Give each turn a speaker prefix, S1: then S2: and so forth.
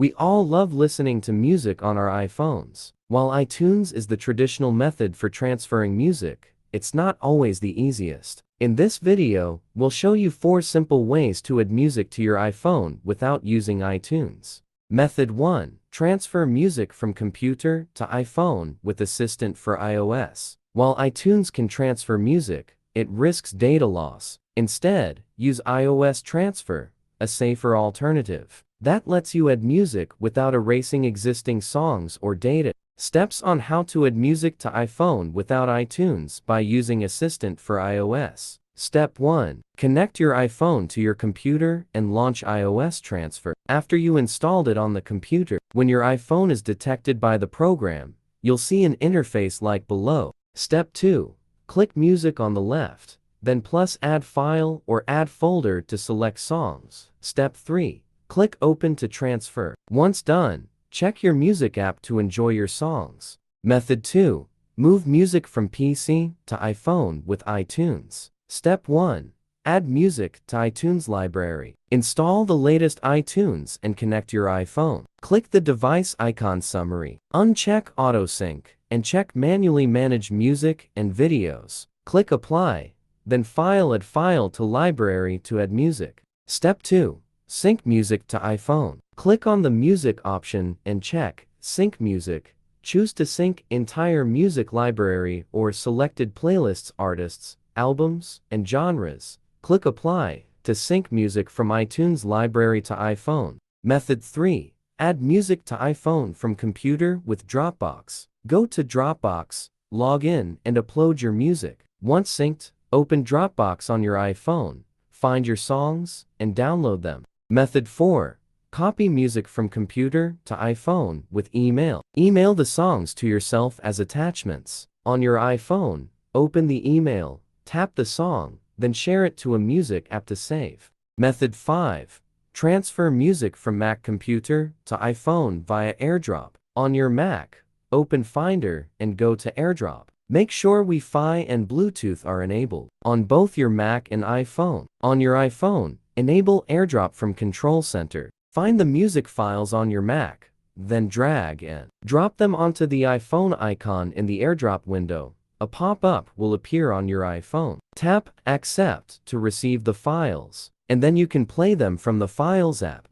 S1: We all love listening to music on our iPhones. While iTunes is the traditional method for transferring music, it's not always the easiest. In this video, we'll show you 4 simple ways to add music to your iPhone without using iTunes. Method 1. Transfer music from computer to iPhone with Assistant for iOS. While iTunes can transfer music, it risks data loss. Instead, use iOS Transfer, a safer alternative that lets you add music without erasing existing songs or data. Steps on how to add music to iPhone without iTunes by using Assistant for iOS. Step 1. Connect your iPhone to your computer and launch iOS Transfer. After you installed it on the computer, when your iPhone is detected by the program, you'll see an interface like below. Step 2. Click Music on the left, then plus Add File or Add Folder to select songs. Step 3. Click Open to transfer. Once done, check your music app to enjoy your songs. Method 2. Move music from PC to iPhone with iTunes. Step 1. Add music to iTunes library. Install the latest iTunes and connect your iPhone. Click the device icon summary. Uncheck Auto Sync and check Manually Manage Music and Videos. Click Apply, then Add File to Library to add music. Step 2. Sync music to iPhone. Click on the Music option and check Sync Music. Choose to sync entire music library or selected playlists, artists, albums, and genres. Click Apply to sync music from iTunes library to iPhone. Method 3. Add music to iPhone from computer with Dropbox. Go to Dropbox, log in, and upload your music. Once synced, open Dropbox on your iPhone, find your songs, and download them. Method 4. Copy music from computer to iPhone with email. Email the songs to yourself as attachments. On your iPhone, open the email, tap the song, then share it to a music app to save. Method 5. Transfer music from Mac computer to iPhone via AirDrop. On your Mac, open Finder and go to AirDrop. Make sure Wi-Fi and Bluetooth are enabled on both your Mac and iPhone. On your iPhone, enable AirDrop from Control Center. Find the music files on your Mac, then drag and drop them onto the iPhone icon in the AirDrop window. A pop-up will appear on your iPhone. Tap Accept to receive the files, and then you can play them from the Files app.